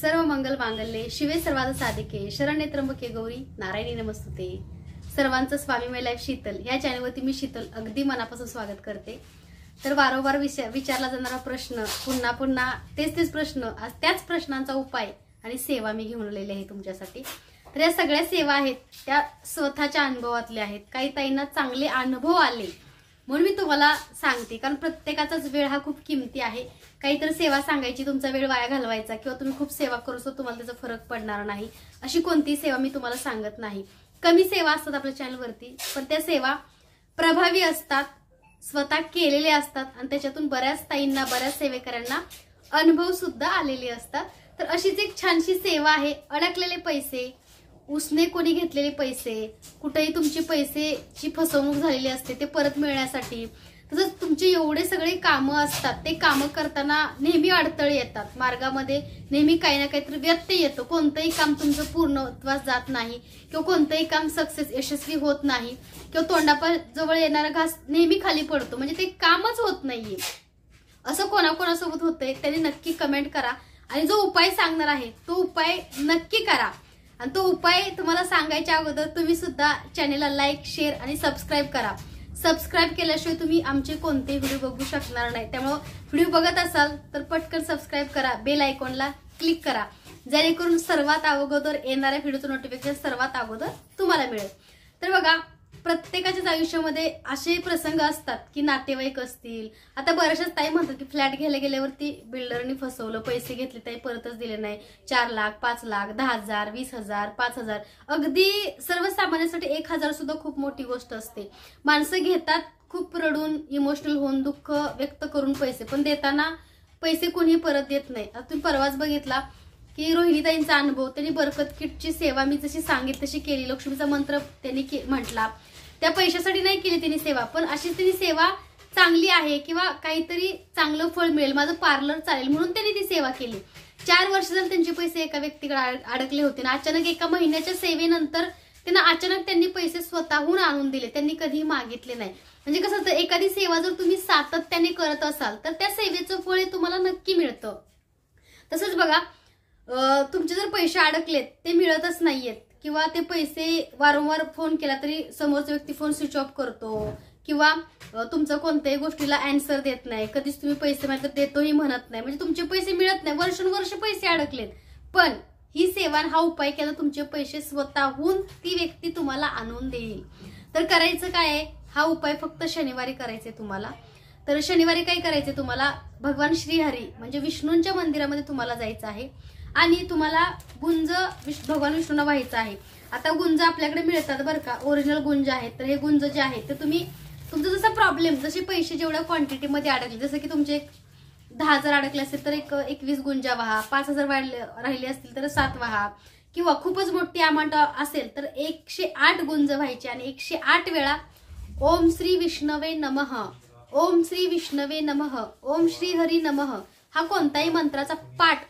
सर्व मंगल मांगल्ये शिवे सर्वार्थ साधिके शरण्ये त्र्यंबके गौरी नारायणी नमस्तुते। सर्वांचं स्वामीमय लाईफ शीतल या चॅनलवरती मी शीतल अगदी मनापासून स्वागत करते। तर वारंवार विचारला जाणारा प्रश्न, पुन्हा पुन्हा तेच प्रश्न, आज त्याच प्रश्नांचा उपाय आणि सेवा मी घेऊन आलेली आहे तुमच्यासाठी। तर या सगळ्या सेवा आहेत त्या स्वतःच्या अनुभवातल्या आहेत। काही ताईंना चांगले अनुभव आले म्हणून मी तुम्हाला सांगते, कारण प्रत्येकाचाच वेळ हा खूप किमती आहे। काहीतरी सेवा सांगायची, तुमचा वेळ वाया घालवायचा किंवा तुम्ही खूप सेवा करू सो तुम्हाला त्याचा फरक पडणार नाही, अशी कोणतीही सेवा मी तुम्हाला सांगत नाही। कमी सेवा असतात आपल्या चॅनलवरती, पण त्या सेवा प्रभावी असतात, स्वतः केलेले असतात आणि त्याच्यातून बऱ्याच ताईंना, बऱ्याच सेवेकऱ्यांना अनुभव सुद्धा आलेले असतात। तर अशीच एक छानशी सेवा आहे। अडकलेले पैसे, उसने कोणी घेतलेले पैसे, कुठेही तुमची पैसेची फसवणूक झालेली असते ते परत मिळण्यासाठी, तसंच तुमचे एवढे सगळे कामं असतात, ते कामं करताना नेहमी अडथळे येतात, मार्गामध्ये नेहमी काही ना काहीतरी व्यत्यय येतो, कोणतंही काम तुमचं पूर्णत्वास जात नाही किंवा कोणतंही काम यशस्वी होत नाही किंवा तोंडाजवळ येणारा घास नेहमी खाली पडतो, म्हणजे ते कामच होत नाहीये। असं कोणाकोणासोबत होतंय त्यांनी नक्की कमेंट करा आणि जो उपाय सांगणार आहे तो उपाय नक्की करा। आणि तो उपाय तुम्हाला सांगायच्या अगोदर तुम्ही सुद्धा चॅनेलला लाईक, शेअर आणि सबस्क्राईब करा। सबस्क्राईब केल्याशिवाय तुम्ही आमचे कोणतेही व्हिडिओ बघू शकणार नाही, त्यामुळे व्हिडिओ बघत असाल तर पटकन सबस्क्राईब करा, बेल आयकॉनला क्लिक करा, जेणेकरून सर्वात अगोदर येणाऱ्या व्हिडिओचं नोटिफिकेशन सर्वात अगोदर तुम्हाला मिळेल। तर बघा, प्रत्येकाच्याच आयुष्यामध्ये असे प्रसंग असतात की नातेवाईक असतील, आता बऱ्याचशाच ताई म्हणतात की फ्लॅट घ्यायला गेल्यावरती बिल्डरनी फसवलं, पैसे घेतले ताई परतच दिले नाही, 4 लाख, 5 लाख, 10,000, 20,000, 5,000, अगदी सर्वसामान्यांसाठी 1,000 सुद्धा खूप मोठी गोष्ट असते। माणसं घेतात खूप रडून, इमोशनल होऊन, दुःख व्यक्त करून पैसे, पण देताना पैसे कोणी परत देत नाही। आता तुम्ही परवाच बघितला की रोहिणीताईंचा अनुभव, त्यांनी बरकत किटची सेवा मी जशी सांगितली तशी केली, लक्ष्मीचा मंत्र त्यांनी म्हटला, त्या पैशासाठी नाही केली त्यांनी सेवा, पण अशी त्यांनी सेवा चांगली आहे किंवा काहीतरी चांगलं फळ मिळेल, माझं पार्लर चालेल म्हणून त्यांनी ती सेवा केली। 4 वर्ष झाले त्यांचे पैसे एका व्यक्तीकडे अडकले होते ना, अचानक एका महिन्याच्या सेवेनंतर त्यांना अचानक त्यांनी पैसे स्वतःहून आणून दिले, त्यांनी कधीही मागितले नाही। म्हणजे कसं असतं, एखादी सेवा जर तुम्ही सातत्याने करत असाल तर त्या सेवेचं फळ तुम्हाला नक्की मिळतं। तसंच बघा, तुमचे जर पैसे अडकलेत, ते मिळतच नाहीयेत किंवा ते पैसे वारंवार फोन केला तरी समोरचा व्यक्ती फोन स्विच ऑफ करतो किंवा तुमचं कोणत्याही गोष्टीला आन्सर देत नाही, कधीच तुम्ही पैसे मागितले देतोही म्हणत नाही, म्हणजे तुमचे पैसे मिळत नाही, वर्षानुवर्ष पैसे अडकलेत, पण ही सेवा, हा उपाय केला, तुमचे पैसे स्वतःहून ती व्यक्ती तुम्हाला आणून देईल। तर करायचं काय आहे, हा उपाय फक्त शनिवारी करायचे तुम्हाला। तर शनिवारी काय करायचे तुम्हाला, भगवान श्रीहरी म्हणजे विष्णूंच्या मंदिरामध्ये तुम्हाला जायचं आहे आणि तुम्हाला गुंज भगवान विष्णूंना व्हायचं आहे। आता गुंज आपल्याकडे मिळतात बरं का, ओरिजिनल गुंज आहेत। तर हे गुंज जे आहेत ते तुम्ही तुमचा जसा प्रॉब्लेम, जसे पैसे जेवढ्या क्वांटिटीमध्ये अडकले, जसं की तुमचे 10,000 अडकले असतील तर 21 गुंजा व्हा, 5,000 राहिले असतील तर 7 व्हा, किंवा खूपच मोठी अमाऊंट असेल तर 108 गुंज व्हायचे आणि 108 वेळा ओम श्री विष्णवे नमः, ओम श्री विष्णवे नमः, ओम श्री हरी नमः, हा कोणताही मंत्राचा पाठ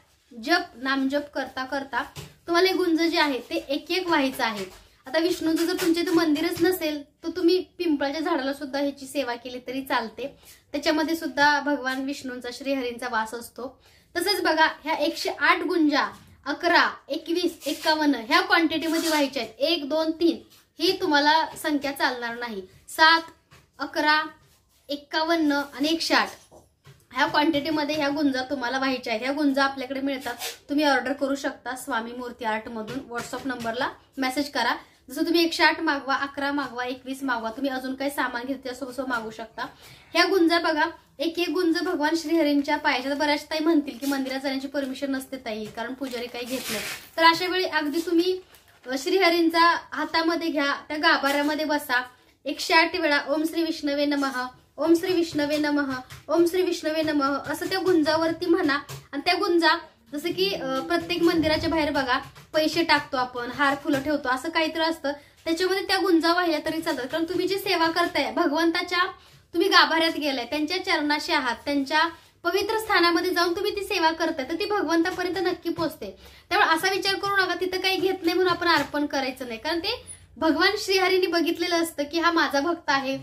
नामजप करता करता तुम्हाला हे गुंज जे आहे ते एक व्हायचं आहे। आता विष्णूचं जर तुमच्या इथे मंदिरच नसेल तर तुम्ही पिंपळाच्या झाडाला सुद्धा ह्याची सेवा केली तरी चालते, त्याच्यामध्ये सुद्धा भगवान विष्णूंचा, श्रीहरींचा वास असतो। तसंच बघा, ह्या 108 गुंजा 11, 21, 51 ह्या क्वांटिटीमध्ये व्हायच्या आहेत। 1, 2, 3 ही तुम्हाला संख्या चालणार नाही, 7, 11, 51 आणि 108 ह्या क्वांटिटीमध्ये ह्या गुंजा तुम्हाला व्हायच्या आहेत। ह्या गुंजा आपल्याकडे मिळतात, तुम्ही ऑर्डर करू शकता स्वामी मूर्ती आर्ट मधून। व्हॉट्सअप नंबरला मेसेज करा, जसं तुम्ही 108 मागवा, 11 मागवा, 21 मागवा, तुम्ही अजून काही सामान घेतले त्यासोबत मागू शकता। ह्या गुंजा बघा, एक गुंज भगवान श्रीहरींच्या पायाच्या, बऱ्याच ताई म्हणतील की मंदिरात जाण्याची परमिशन नसते ताई, कारण पुजारी काही घेत नाही, तर अशा वेळी अगदी तुम्ही श्रीहरींचा हातामध्ये घ्या, त्या गाभाऱ्यामध्ये बसा, 108 वेळा ओम श्री विष्णवे नमः, ओम श्री विष्णवे नमः, ओम श्री विष्णवे नमः असं त्या गुंजावरती म्हणा। आणि त्या गुंजा, जसं की प्रत्येक मंदिराच्या बाहेर बघा पैसे टाकतो आपण, हार फुलं ठेवतो, असं काहीतरी असतं, त्याच्यामध्ये त्या गुंजा वाहिल्या तरी चालतात, कारण तुम्ही जी सेवा करताय भगवंताच्या, तुम्ही गाभाऱ्यात गेलाय, त्यांच्या चरणाशी आहात, त्यांच्या पवित्र स्थानामध्ये जाऊन तुम्ही ती सेवा करताय, तर ती भगवंतापर्यंत नक्की पोहोचते। त्यामुळे असा विचार करू नका तिथं काही घेत नाही म्हणून आपण अर्पण करायचं नाही, कारण ते भगवान श्रीहरींनी बघितलेलं असतं की हा माझा भक्त आहे,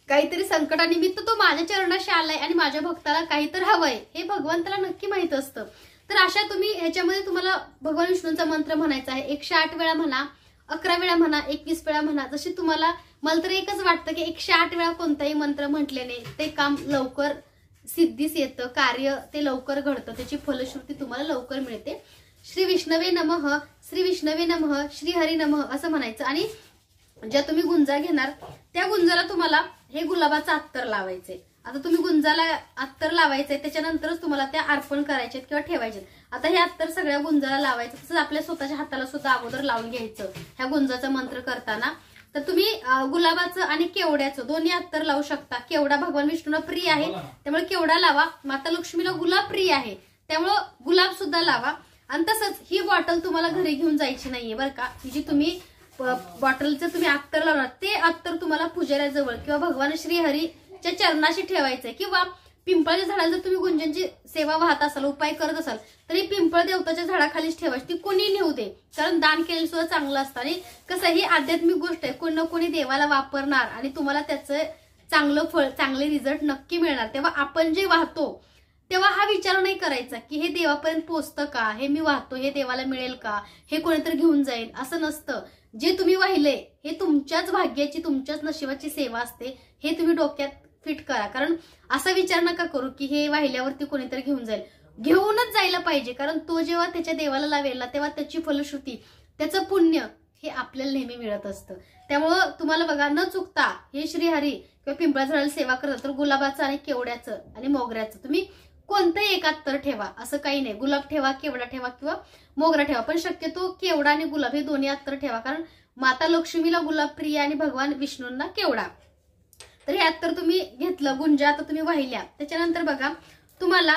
काहीतरी संकटानिमित्त तो माझ्या चरणाशी आलाय आणि माझ्या भक्ताला काहीतरी हवंय, हे भगवंताला नक्की माहित असतं। तर अशा तुम्ही ह्याच्यामध्ये तुम्हाला भगवान विष्णूंचा मंत्र म्हणायचा आहे. 108 वेळा म्हणा, 11 वेळा म्हणा, 21 वेळा म्हणा. जशी तुम्हाला, मला तर एकच वाटतं की 108 वेळा कोणताही मंत्र म्हटल्याने ते काम लवकर सिद्धीस येतं, कार्य ते लवकर घडतं, त्याची फलश्रुती तुम्हाला लवकर मिळते. श्री विष्णवे नमः, श्री विष्णवे नमः, श्री हरी नमः असं म्हणायचं. आणि ज्या तुम्ही गुंजा घेणार त्या गुंजाला तुम्हाला हे गुलाबाचं अत्तर लावायचे. आता तुम्ही गुंजाला अत्तर लावायचंय, त्याच्यानंतरच तुम्हाला त्या अर्पण करायचे किंवा ठेवायचे. आता हे अत्तर सगळ्या गुंजाला लावायचं, तसंच आपल्या स्वतःच्या हाताला सुद्धा अगोदर लावून घ्यायचं ह्या गुंजाचा मंत्र करताना. तर तुम्ही गुलाबाचं आणि केवड्याचं दोन्ही अत्तर लावू शकता. केवडा भगवान विष्णूला प्रिय आहे त्यामुळे केवडा लावा. माता लक्ष्मीला गुलाब प्रिय आहे त्यामुळं गुलाब सुद्धा लावा. आणि तसंच ही बॉटल तुम्हाला घरी घेऊन जायची नाहीये बरं का. ही जी तुम्ही बॉटलचं तुम्ही अत्तर लावणार ते अत्तर तुम्हाला पुजाऱ्याजवळ किंवा भगवान श्रीहरीच्या चरणाशी ठेवायचंय. किंवा पिंपळाच्या झाडाला जर तुम्ही गुंजांची सेवा वाहत असाल, उपाय करत असाल, तरी पिंपळ देवताच्या झाडाखालीच ठेवायची. ती कोणी नेऊ दे, कारण दान केलेलं सुद्धा चांगलं असतं. आणि कसं ही आध्यात्मिक गोष्ट आहे, कोणी ना कोणी देवाला वापरणार आणि तुम्हाला त्याचं चांगलं फळ, चांगले रिझल्ट नक्की मिळणार. तेव्हा आपण जे वाहतो तेव्हा हा विचार नाही करायचा की हे देवापर्यंत पोहोचतं का, हे मी वाहतो हे देवाला मिळेल का, हे कोणीतरी घेऊन जाईल, असं नसतं. जे तुम्ही वाहिले हे तुमच्याच भाग्याची, तुमच्याच नशिबाची सेवा असते, हे तुम्ही डोक्यात फिट करा. कारण असा विचार नका करू की हे वाहिल्यावरती कोणीतरी घेऊन जाईल. घेऊनच जायला पाहिजे, कारण तो जेव्हा त्याच्या देवाला लावेल ना तेव्हा त्याची फलश्रुती, त्याचं पुण्य हे आपल्याला नेहमी मिळत असतं. त्यामुळं तुम्हाला बघा, न चुकता हे श्रीहरी किंवा पिंपळाच्या झाडाला सेवा करत तर गुलाबाचं आणि केवड्याचं आणि मोगऱ्याचं तुम्ही कोणतंही एक अत्तर ठेवा, असं काही नाही. गुलाब ठेवा, केवडा ठेवा किंवा मोगरा ठेवा, पण शक्यतो केवडा आणि गुलाब हे दोन्ही अत्तर ठेवा. कारण माता लक्ष्मीला गुलाब प्रिय आणि भगवान विष्णूंना केवडा. तर हे अत्तर तुम्ही घेतलं, गुंजा आता तुम्ही वाहिल्या, त्याच्यानंतर बघा तुम्हाला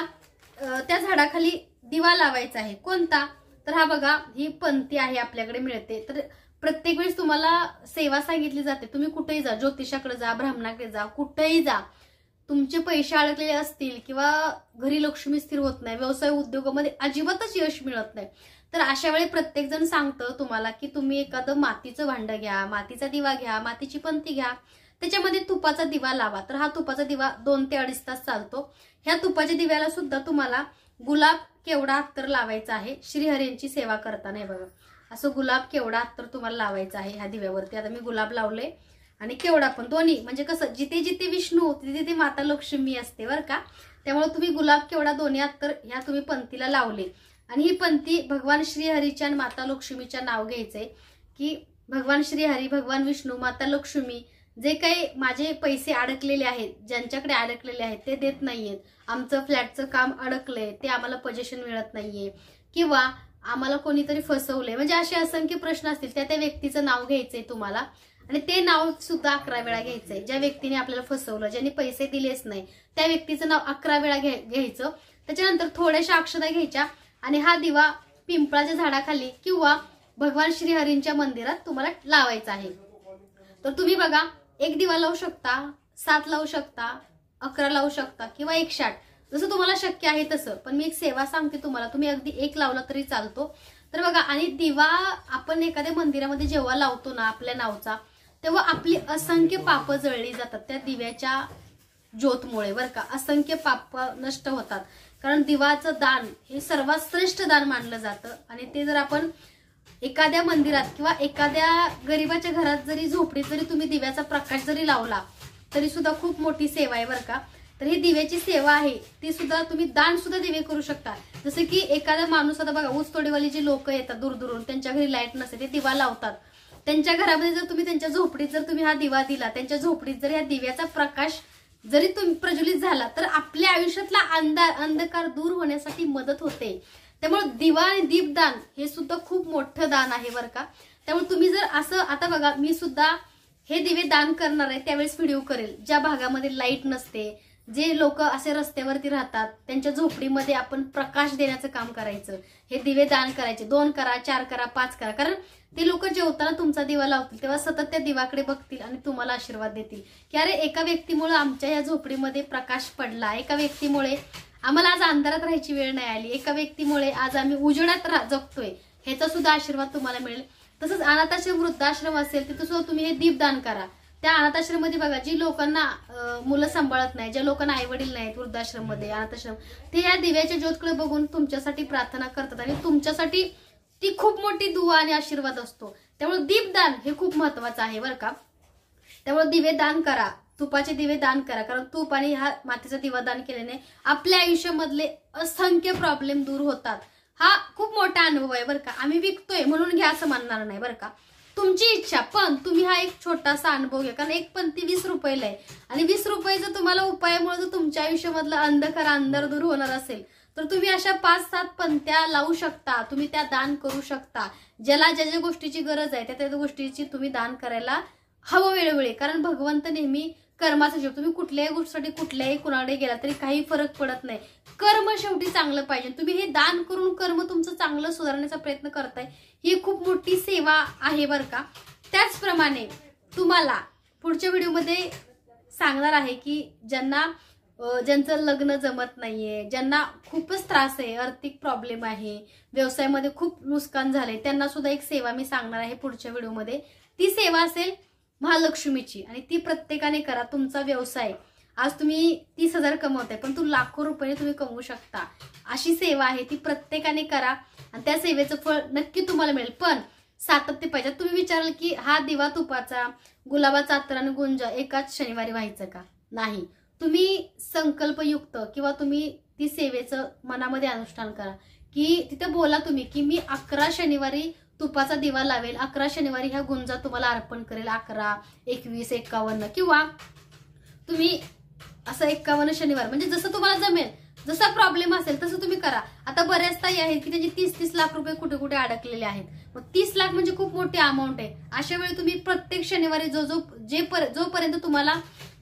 त्या झाडाखाली दिवा लावायचा आहे. कोणता? तर हा बघा, ही पंथी आहे आपल्याकडे मिळते. तर प्रत्येक वेळेस तुम्हाला सेवा सांगितली जाते, तुम्ही कुठेही जा, ज्योतिषाकडे जा, ब्राह्मणाकडे जा, कुठेही जा, तुमचे पैसे अडकलेले असतील किंवा घरी लक्ष्मी स्थिर होत नाही, व्यवसाय उद्योगामध्ये अजिबातच यश मिळत नाही, तर अशा वेळी प्रत्येक जण सांगतं तुम्हाला की तुम्ही एखादं मातीचं भांड घ्या, मातीचा दिवा घ्या, मातीची पंथी घ्या, त्याच्यामध्ये तुपाचा दिवा लावा. तर हा तुपाचा दिवा 2 ते 2.5 तास चालतो. ह्या तुपाच्या दिव्याला सुद्धा तुम्हाला गुलाब केवडा अत्तर लावायचा आहे. श्रीहरींची सेवा करताना हे बघा, असं गुलाब केवडा अत्तर तुम्हाला लावायचं आहे ह्या दिव्यावरती. आता मी गुलाब लावले आणि केवडा पण, दोन्ही म्हणजे कसं, जिथे जिथे विष्णू तिथे तिथे माता लक्ष्मी असते बरं का. त्यामुळे तुम्ही गुलाब केवडा दोन्ही अत्तर ह्या तुम्ही पंथीला लावले. आणि ही पंथी भगवान श्रीहरीच्या आणि माता लक्ष्मीच्या नाव घ्यायचंय की भगवान श्रीहरी, भगवान विष्णू, माता लक्ष्मी, जे काही माझे पैसे अडकलेले आहेत, ज्यांच्याकडे अडकलेले आहेत ते देत नाहीयेत, आमचं फ्लॅटचं काम अडकलंय, ते आम्हाला पोझिशन मिळत नाहीये, किंवा आम्हाला कोणीतरी फसवलंय, म्हणजे असे असंख्य प्रश्न असतील, त्या व्यक्तीचं नाव घ्यायचंय तुम्हाला. आणि ते नाव सुद्धा 11 वेळा घ्यायचंय. ज्या व्यक्तीने आपल्याला फसवलं, ज्यांनी पैसे दिलेच नाही, त्या व्यक्तीचं नाव 11 वेळा घ्यायचं. त्याच्यानंतर थोड्याशा अक्षता घ्यायच्या आणि हा दिवा पिंपळाच्या झाडाखाली किंवा भगवान श्रीहरींच्या मंदिरात तुम्हाला लावायचा आहे. तर तुम्ही बघा, एक दिवा लावू शकता, 7 लावू शकता, 11 लावू शकता किंवा 108, जसं तुम्हाला शक्य आहे तसं. पण मी एक सेवा सांगते तुम्हाला, तुम्ही अगदी 1 लावला तरी चालतो. तर बघा, आणि दिवा आपण एखाद्या मंदिरामध्ये जेव्हा लावतो ना आपल्या नावचा, तेव्हा आपली असंख्य पाप जळली जातात त्या दिव्याच्या ज्योतमुळे बरं का. असंख्य पाप नष्ट होतात, कारण दिवाचं दान हे सर्वात श्रेष्ठ दान मानलं जातं. आणि ते जर आपण एखाद्या मंदिरात किंवा एखाद्या गरीबाच्या घरात जरी, झोपडीत जरी तुम्ही दिव्याचा प्रकाश जरी लावला तरी सुद्धा खूप मोठी सेवा आहे बरं का. तर ही दिव्याची सेवा आहे, ती सुद्धा तुम्ही दान सुद्धा दिवे करू शकता. जसं की एखादा माणूस, आता बघा ऊसतोडीवाली जे लोक येतात दूरदूरून, त्यांच्या घरी लाईट नसते, ते दिवा लावतात. त्यांच्या घरामध्ये जर तुम्ही, त्यांच्या झोपडीत जर तुम्ही हा दिवा दिला, त्यांच्या झोपडीत जर या दिव्याचा प्रकाश जरी तुम्ही प्रज्वलित झाला, तर आपल्या आयुष्यातला अंधकार दूर होण्यासाठी मदत होते. त्यामुळे दिवा आणि दीपदान हे सुद्धा खूप मोठं दान आहे बरं का. त्यामुळे तुम्ही जर असं, आता बघा, मी सुद्धा हे दिवे दान करणार आहे, त्यावेळेस व्हिडिओ करेल. ज्या भागामध्ये लाईट नसते, जे लोक असे रस्त्यावरती राहतात, त्यांच्या झोपडीमध्ये आपण प्रकाश देण्याचं काम करायचं. हे दिवे दान करायचे, 2 करा, 4 करा, 5 करा. कारण ते लोक जेवताना तुमचा दिवा लावतील तेव्हा सतत त्या दिवाकडे बघतील आणि तुम्हाला आशीर्वाद देतील की अरे, एका व्यक्तीमुळे आमच्या या झोपडीमध्ये प्रकाश पडला, एका व्यक्तीमुळे आम्हाला आज अंधारात राहायची वेळ नाही आली, एका व्यक्तीमुळे आज आम्ही उजेडात जगतोय, ह्याचा सुद्धा आशीर्वाद तुम्हाला मिळेल. तसंच अनाथाश्रम, वृद्धाश्रम असेल, तिथं सुद्धा तुम्ही हे दीपदान करा. त्या अनाथाश्रममध्ये बघा, जी लोकांना मुलं सांभाळत नाही, ज्या लोकांना आई वडील नाहीत वृद्धाश्रम मध्ये, अनाथाश्रम, ते या दिव्याच्या ज्योतकडे बघून तुमच्यासाठी प्रार्थना करतात आणि तुमच्यासाठी ती खूप मोठी दुआ आणि आशीर्वाद असतो. त्यामुळे दीपदान हे खूप महत्वाचं आहे बरं का. त्यामुळे दिवे दान करा, तुपाचे दिवे दान करा, कारण तूप आणि हा मातीचा दिवा दान केल्याने आपल्या आयुष्यामधले असंख्य प्रॉब्लेम दूर होतात. हा खूप मोठा अनुभव आहे बरं का. आम्ही विकतोय म्हणून घ्या असं म्हणणार नाही बरं का, तुमची इच्छा, पण तुम्ही हा एक छोटासा अनुभव घ्या. कारण एक पंथी 20 रुपयाला आहे आणि 20 रुपयाचा तुम्हाला उपायामुळे जर तुमच्या आयुष्यामधला अंधकार दूर होणार असेल तर तुम्ही अशा 5-7 पंथ्या लावू शकता, तुम्ही त्या दान करू शकता. ज्याला ज्या ज्या गोष्टीची गरज आहे त्या गोष्टीची तुम्ही दान करायला हवं वेळोवेळी. कारण भगवंत नेहमी कर्माचा जीव, तुम्ही कुठल्याही गोष्टीसाठी कुठल्याही कुणाकडे गेला तरी काही फरक पडत नाही, कर्म शेवटी चांगलं पाहिजे. तुम्ही हे दान करून कर्म तुमचं चांगलं सुधारण्याचा प्रयत्न करताय, ही खूप मोठी सेवा आहे बरं का. त्याचप्रमाणे तुम्हाला पुढच्या व्हिडिओमध्ये सांगणार आहे की ज्यांचं लग्न जमत नाहीये, ज्यांना खूपच त्रास आहे, आर्थिक प्रॉब्लेम आहे, व्यवसायामध्ये खूप नुकसान झाले, त्यांना सुद्धा एक सेवा मी सांगणार आहे पुढच्या व्हिडिओमध्ये. ती सेवा असेल महालक्ष्मीची आणि ती प्रत्येकाने करा. तुमचा व्यवसाय आज तुम्ही 30,000 कमवताय पण तू लाखो रुपये तुम्ही कमवू शकता, अशी सेवा आहे, ती प्रत्येकाने करा आणि त्या सेवेचं फळ नक्की तुम्हाला मिळेल. पण सातत्य पाहिजे. तुम्ही विचाराल की हा दिवा तुपाचा, गुलाबाचा अत्तर आणि गुंजा एकाच शनिवारी व्हायचं का? नाही. तुम्ही संकल्पयुक्त किंवा तुम्ही ती सेवेचं मनामध्ये अनुष्ठान करा की तिथे बोला तुम्ही की मी 11 शनिवारी तुपाचा दिवा लावेल, 11 शनिवारी ह्या गुंजा तुम्हाला अर्पण करेल, 11, 21, 51, किंवा तुम्ही असं 51 शनिवार, म्हणजे जसं तुम्हाला जमेल, जसा प्रॉब्लेम असेल तसं तुम्ही करा. आता बऱ्याच ताई आहेत की त्यांचे 30-30 लाख रुपये कुठे कुठे अडकलेले आहेत. मग 30 लाख म्हणजे खूप मोठी अमाऊंट आहे. अशा वेळी तुम्ही प्रत्येक शनिवारी जोपर्यंत तुम्हाला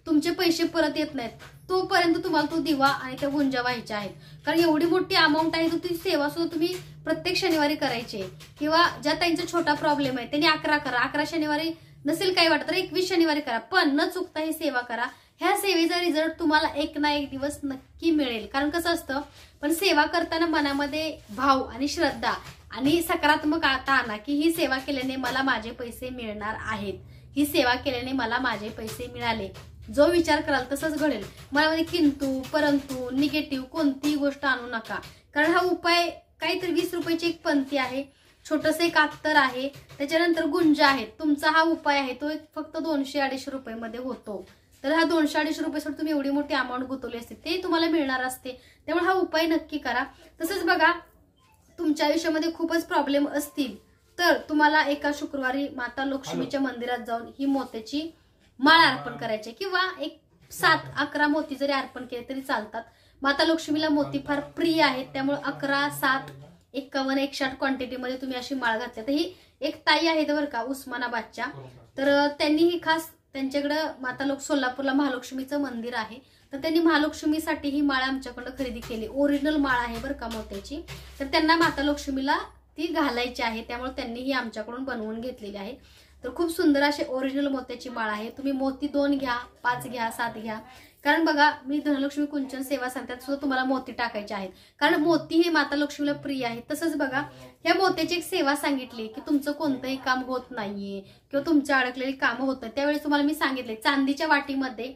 तुमचे पैसे परत येत नाहीत तोपर्यंत तुम्हाला तो दिवा आणि त्या गुंजा व्हायच्या आहेत. कारण एवढी मोठी अमाऊंट आहे, तर ती सेवा सुद्धा तुम्ही प्रत्येक शनिवारी करायची. किंवा ज्या त्यांचा छोटा प्रॉब्लेम आहे त्यांनी 11 करा, 11 शनिवारी नसेल काही वाटत तर 21 शनिवारी करा, पण न चुकता ही सेवा करा. ह्या सेवेचा रिझल्ट तुम्हाला एक ना एक दिवस नक्की मिळेल. कारण कसं असतं, पण सेवा करताना मनामध्ये भाव आणि श्रद्धा आणि सकारात्मकता आणा की ही सेवा केल्याने मला माझे पैसे मिळणार आहेत, ही सेवा केल्याने मला माझे पैसे मिळाले. जो विचार कराल तसंच घडेल. मनामध्ये किंतु परंतु निगेटिव्ह कोणतीही गोष्ट आणू नका. कारण हा उपाय काहीतरी 20 रुपयाची एक पंथी आहे, छोटंसं एक अत्तर आहे, त्याच्यानंतर गुंजा आहेत. तुमचा हा उपाय आहे तो फक्त 200-250 रुपयामध्ये होतो. तर हा 200-250 रुपयासाठी तुम्ही एवढी मोठी अमाऊंट गुंतवली असते ते तुम्हाला मिळणार असते. त्यामुळे हा उपाय नक्की करा. तसंच बघा, तुमच्या आयुष्यामध्ये खूपच प्रॉब्लेम असतील तर तुम्हाला एका शुक्रवारी माता लक्ष्मीच्या मंदिरात जाऊन ही मोत्याची माळ अर्पण करायची, किंवा एक 7-11 मोती जरी अर्पण केले तरी चालतात. माता लक्ष्मीला मोती फार प्रिय आहेत, त्यामुळे 11, 7, 51, 160 क्वांटिटीमध्ये तुम्ही अशी माळ घातली. तर ही एक ताई आहेत बरं का उस्मानाबादच्या, तर त्यांनी ही खास त्यांच्याकडं सोलापूरला महालक्ष्मीचं मंदिर आहे, तर त्यांनी महालक्ष्मीसाठी ही माळ आमच्याकडं खरेदी केली. ओरिजिनल माळ आहे बरं का मोत्याची. तर त्यांना माता लक्ष्मीला ती घालायची आहे, त्यामुळे त्यांनी ही आमच्याकडून बनवून घेतलेली आहे. तर खूप सुंदर अशी ओरिजिनल मोत्याची माळ आहे. तुम्ही मोती 2 घ्या, 5 घ्या, 7 घ्या. कारण बघा, मी धनलक्ष्मी कुंचन सेवा सांगतात सुद्धा तुम्हाला मोती टाकायचे आहेत, कारण मोती हे माता लक्ष्मीला प्रिय आहे. तसंच बघा, ह्या मोत्याची एक सेवा सांगितली की तुमचं कोणतंही काम होत नाहीये किंवा तुमच्या अडकलेली कामं होत नाही, त्यावेळी तुम्हाला मी सांगितले चांदीच्या वाटीमध्ये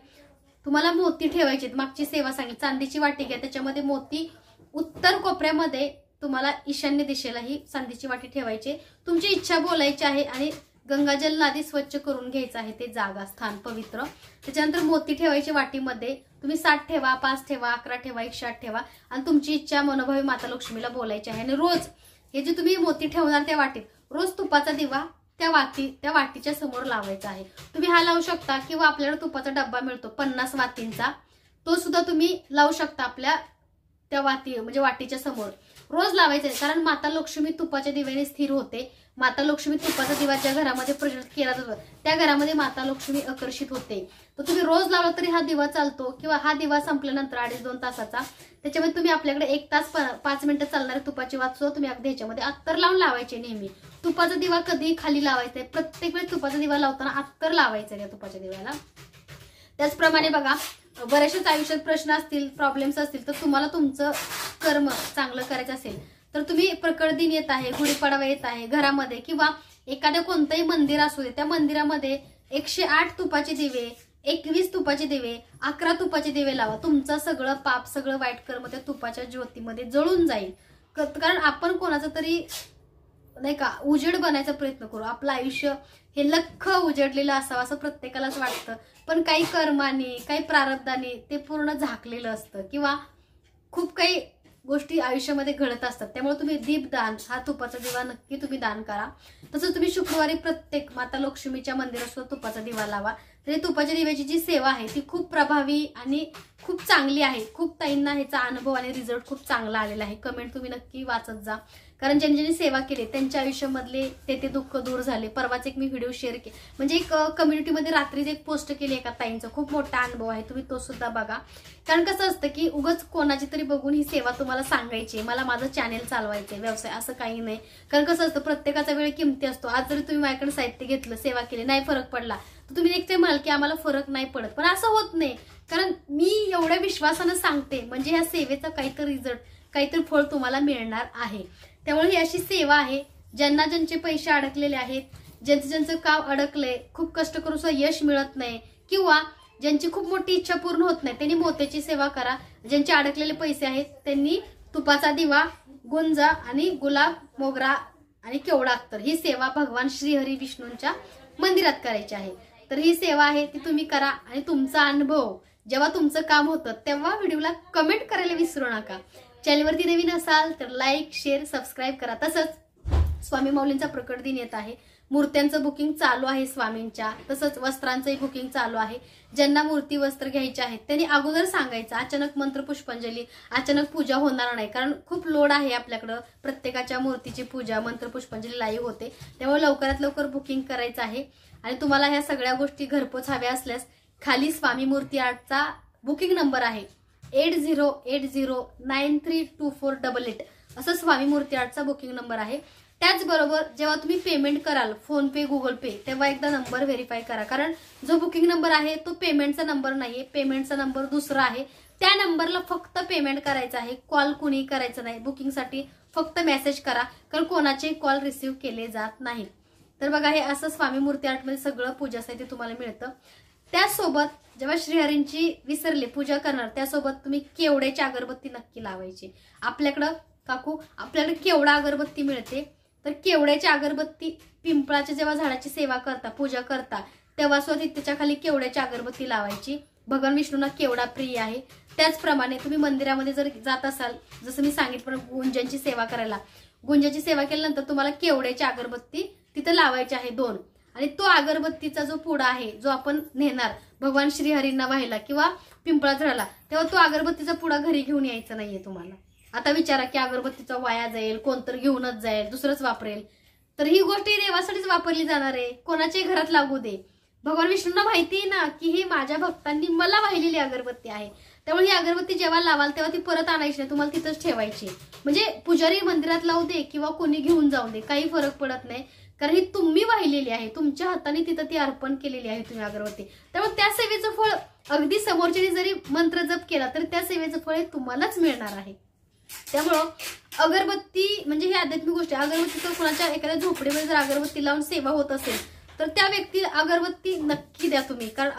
तुम्हाला मोती ठेवायचे. मागची सेवा सांगितली, चांदीची वाटी घ्या, त्याच्यामध्ये मोती उत्तर कोपऱ्यामध्ये तुम्हाला ईशान्य दिशेला ही चांदीची वाटी ठेवायची. तुमची इच्छा बोलायची आहे आणि गंगाजल आधी स्वच्छ करून घ्यायचं आहे ते जागा, स्थान पवित्र. त्याच्यानंतर मोती ठेवायचे वाटीमध्ये. तुम्ही 7 ठेवा, 5 ठेवा, 11 ठेवा, 160 ठेवा आणि तुमची इच्छा मनोभावी माता लक्ष्मीला बोलायची आहे. आणि रोज हे जे तुम्ही मोती ठेवणार त्या वाटीत रोज तुपाचा दिवा त्या वाटीच्या समोर लावायचा आहे. तुम्ही हा लावू शकता किंवा आपल्याला तुपाचा डब्बा मिळतो 50 वातींचा, तो सुद्धा तुम्ही लावू शकता आपल्या त्या म्हणजे वाटीच्या समोर. रोज लावायचं आहे, कारण माता लक्ष्मी तुपाच्या दिव्याने स्थिर होते. माता लक्ष्मी तुपाचा दिवा ज्या घरामध्ये प्रज्वलित केला जातो त्या घरामध्ये माता लक्ष्मी आकर्षित होते. तर तुम्ही रोज लावला तरी हा दिवा चालतो, किंवा हा दिवा संपल्यानंतर 2.5-2 तासाचा त्याच्यामध्ये तुम्ही आपल्याकडे 1 तास 5 मिनिटं चालणारी तुपाची वात सुद्धा तुम्ही अगदी ह्याच्यामध्ये अत्तर लावून लावायचे. नेहमी तुपाचा दिवा कधी खाली लावायचा आहे, प्रत्येक वेळेस तुपाचा दिवा लावताना अत्तर लावायचं या तुपाच्या दिव्याला. त्याचप्रमाणे बघा, बऱ्याचशाच आयुष्यात प्रश्न असतील, प्रॉब्लेम्स असतील, तर तुम्हाला तुमचं कर्म चांगलं करायचं असेल तर तुम्ही प्रकट दिन येत आहे, गुढीपाडवा येत आहे, घरामध्ये किंवा एखाद्या कोणतंही मंदिर असू दे त्या मंदिरामध्ये 108 तुपाचे दिवे, 21 तुपाचे दिवे, 11 तुपाचे दिवे लावा. तुमचं सगळं पाप, सगळं वाईट कर्म त्या तुपाच्या ज्योतीमध्ये जळून जाईल. कारण आपण कोणाचं तरी नाही का उजेड बनायचा प्रयत्न करू. आपलं आयुष्य हे लख्ख उजडलेलं असावं असं प्रत्येकालाच वाटतं, पण काही कर्माने, काही प्रारब्धाने ते पूर्ण झाकलेलं असतं किंवा खूप काही गोष्टी आयुष्यामध्ये घडत असतात. त्यामुळे तुम्ही दीपदान, हा तुपाचा दिवा नक्की तुम्ही दान करा. तसंच तुम्ही शुक्रवारी प्रत्येक माता लक्ष्मीच्या मंदिरात सुद्धा तुपाचा दिवा लावा. तरी तुपाच्या दिव्याची जी सेवा आहे ती खूप प्रभावी आणि खूप चांगली आहे. खूप ताईंना ह्याचा अनुभव आणि रिझल्ट खूप चांगला आलेला आहे. कमेंट तुम्ही नक्की वाचत जा, कारण ज्यांनी ज्यांनी सेवा केली त्यांच्या आयुष्यामधले ते दुःख दूर झाले. परवाच एक मी व्हिडिओ शेअर केला, म्हणजे एक कम्युनिटीमध्ये रात्रीच एक पोस्ट केली एका ताईंचा, खूप मोठा अनुभव आहे. तुम्ही तो सुद्धा बघा. कारण कसं असतं की उगाच कोणाची तरी बघून ही सेवा तुम्हाला सांगायची, मला माझं चॅनेल चालवायचंय, व्यवसाय, असं काही नाही. कारण कसं असतं प्रत्येकाचा वेळ किमती असतो. आज जरी तुम्ही माझ्याकडे साहित्य घेतलं, सेवा केली, नाही फरक पडला तर तुम्ही एक ते म्हणाल की आम्हाला फरक नाही पडत, पण असं होत नाही. कारण मी एवढ्या विश्वासानं सांगते म्हणजे ह्या सेवेचा काहीतरी रिझल्ट, काहीतरी फळ तुम्हाला मिळणार आहे. त्यामुळे ही अशी सेवा आहे. ज्यांना ज्यांचे पैसे अडकलेले आहेत, ज्यांचं काम अडकलंय, खूप कष्ट करून सुद्धा यश मिळत नाही, किंवा ज्यांची खूप मोठी इच्छा पूर्ण होत नाही, त्यांनी मोत्याची सेवा करा. ज्यांचे अडकलेले पैसे आहेत त्यांनी तुपाचा दिवा, गुंजा आणि गुलाब, मोगरा आणि केवढा अत्तर ही सेवा भगवान श्रीहरी विष्णूंच्या मंदिरात करायची आहे. तर ही सेवा आहे ती तुम्ही करा. आणि तुमचा अनुभव जेव्हा तुमचं काम होतं तेव्हा व्हिडिओला कमेंट करायला विसरू नका. चॅनलवरती नवीन असाल तर लाईक, शेअर, सबस्क्राईब करा. तसंच स्वामी माऊलींचा प्रकट दिन येत आहे. मूर्त्यांचं बुकिंग चालू आहे स्वामींच्या, तसंच वस्त्रांचंही बुकिंग चालू आहे. ज्यांना मूर्ती वस्त्र घ्यायचे आहेत त्यांनी अगोदर सांगायचं. अचानक मंत्र पुष्पांजली, अचानक पूजा होणार नाही, कारण खूप लोड आहे आपल्याकडं. प्रत्येकाच्या मूर्तीची पूजा, मंत्र पुष्पांजली लाईव्ह होते, त्यामुळे लवकरात लवकर बुकिंग करायचं आहे. आणि तुम्हाला ह्या सगळ्या गोष्टी घरपोच हव्या असल्यास खाली स्वामी मूर्ती आर्टचा बुकिंग नंबर आहे 8080932488 असं स्वामी मूर्ती आर्टचा बुकिंग नंबर आहे. त्याचबरोबर जेव्हा तुम्ही पेमेंट कराल फोन पे, गुगल पे, तेव्हा एकदा नंबर व्हेरीफाय करा. कारण जो बुकिंग नंबर आहे तो पेमेंटचा नंबर नाहीये, पेमेंटचा नंबर दुसरा आहे. त्या नंबरला फक्त पेमेंट करायचं आहे, कॉल कुणी करायचं नाही. बुकिंगसाठी फक्त मेसेज करा, कारण कोणाचे कॉल रिसिव्ह केले जात नाहीत. तर बघा, हे असं स्वामी मूर्ती आर्टमध्ये सगळं पूजा साहित्य तुम्हाला मिळतं. त्यासोबत जेव्हा श्रीहरींची विसरले पूजा करणार, त्यासोबत तुम्ही केवड्याची अगरबत्ती नक्की लावायची. आपल्याकडं काकू, आपल्याकडे केवडा अगरबत्ती मिळते, तर केवड्याची अगरबत्ती, पिंपळाच्या जेव्हा झाडाची सेवा करता, पूजा करता, तेव्हा सुद्धा त्याच्या खाली केवड्याची अगरबत्ती लावायची. भगवान विष्णूंना केवडा प्रिय आहे. त्याचप्रमाणे तुम्ही मंदिरामध्ये जर जात असाल, जसं मी सांगितलं गुंजांची सेवा करायला, गुंजाची सेवा केल्यानंतर तुम्हाला केवड्याची अगरबत्ती तिथं लावायची आहे 2. आणि तो अगरबत्तीचा जो पुडा आहे जो आपण नेणार भगवान श्रीहरींना व्हायला किंवा पिंपळा झाडाला, तेव्हा तो अगरबत्तीचा पुडा घरी घेऊन यायचा नाहीये तुम्हाला. आता विचारा की अगरबत्तीचा वाया जाईल, कोणतरी घेऊनच जाईल, दुसरंच वापरेल. तर ही गोष्ट देवासाठीच वापरली जाणार आहे, कोणाच्याही घरात लागू दे. भगवान विष्णूंना माहिती आहे ना की ही माझ्या भक्तांनी मला वाहिलेली अगरबत्ती आहे, त्यामुळे ही अगरबत्ती जेव्हा लावाल तेव्हा ती परत आणायची नाही, तुम्हाला तिथंच ठेवायची. म्हणजे पुजारी मंदिरात लावू दे किंवा कोणी घेऊन जाऊ दे, काही फरक पडत नाही, कारण ही तुम्ही वाहिलेली आहे, तुमच्या हाताने तिथं ती अर्पण केलेली आहे तुम्ही अगरबत्ती. त्यामुळे त्या सेवेचं फळ अगदी समोरच्याने जरी मंत्र जप केला तरी त्या सेवेचं फळ तुम्हालाच मिळणार आहे. त्यामुळं अगरबत्ती म्हणजे ही आध्यात्मिक गोष्ट आहे. अगरबत्तीचं कोणाच्या एखाद्या झोपडीमध्ये जर अगरबत्ती लावून सेवा होत असेल तर त्या व्यक्तीला अगरबत्ती नक्की द्या तुम्ही, कारण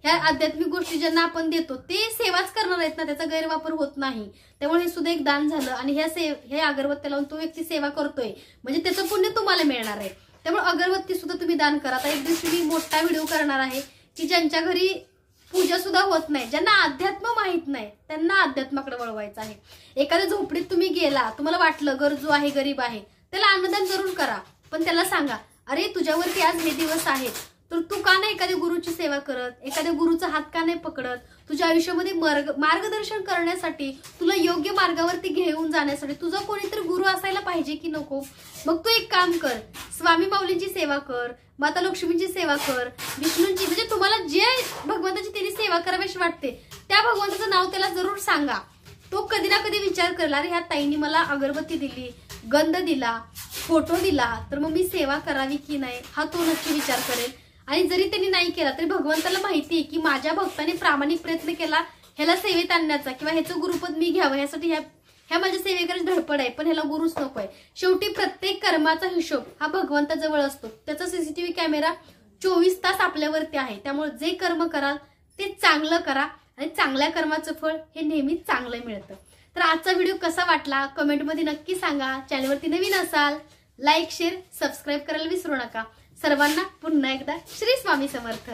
ह्या आध्यात्मिक गोष्टी ज्यांना आपण देतो ते सेवाच करणार आहेत ना, त्याचा गैरवापर होत नाही. त्यामुळे हे सुद्धा एक दान झालं. आणि ह्या अगरबत्ती लावून तो व्यक्ती सेवा करतोय म्हणजे त्याचं पुण्य तुम्हाला मिळणार आहे. त्यामुळे अगरबत्ती सुद्धा तुम्ही दान करा. आता एक दिवशी मी मोठा व्हिडिओ करणार आहे की ज्यांच्या घरी पूजा सुद्धा होत नाही, ज्यांना अध्यात्म माहित नाही, त्यांना अध्यात्माकडे वळवायचं आहे. एखाद्या झोपडीत तुम्ही गेला, तुम्हाला वाटलं गरजू आहे, गरीब आहे, त्याला अन्नदान जरूर करा, पण त्याला सांगा अरे तुझ्यावरती आज हे दिवस आहेत, तर तू का नाही एखाद्या गुरुची सेवा करत, एखाद्या गुरुचा हात का नाही पकडत, तुझ्या आयुष्यामध्ये मार्गदर्शन करण्यासाठी, तुला योग्य मार्गावरती घेऊन जाण्यासाठी तुझा कोणीतरी गुरु असायला पाहिजे की नको. मग तू एक काम कर, स्वामी माऊलींची सेवा कर, माता लक्ष्मीची सेवा कर, विष्णूंची, म्हणजे तुम्हाला जे भगवंताची त्यांनी सेवा करावीशी वाटते त्या भगवंताचं नाव त्याला जरूर सांगा. तो कधी ना कधी विचार करेल, अरे ह्या ताईंनी मला अगरबत्ती दिली, गंध दिला, फोटो दिला, तर मग मी सेवा करावी की नाही, हा तो नक्की विचार करेल. आणि जरी त्यांनी नाही केला तरी भगवंताला माहिती आहे की माझ्या भक्ताने प्रामाणिक प्रयत्न केला ह्याला सेवेत आणण्याचा किंवा ह्याचं गुरुपद मी घ्यावं, ह्यासाठी ह्या माझ्या सेवेकरच धडपड आहे, पण ह्याला गुरुच नकोय. शेवटी प्रत्येक कर्माचा हिशोब हा भगवंताजवळ असतो. त्याचा सीसीटीव्ही कॅमेरा 24 तास आपल्यावरती आहे. त्यामुळे जे कर्म कराल ते चांगलं करा आणि चांगल्या कर्माचं फळ हे नेहमीच चांगलं मिळतं. तर आजचा व्हिडिओ कसा वाटला कमेंटमध्ये नक्की सांगा. चॅनलवरती नवीन असाल लाईक शेअर सबस्क्राईब करायला विसरू नका. सर्वांना पुन्हा एकदा श्री स्वामी समर्थ.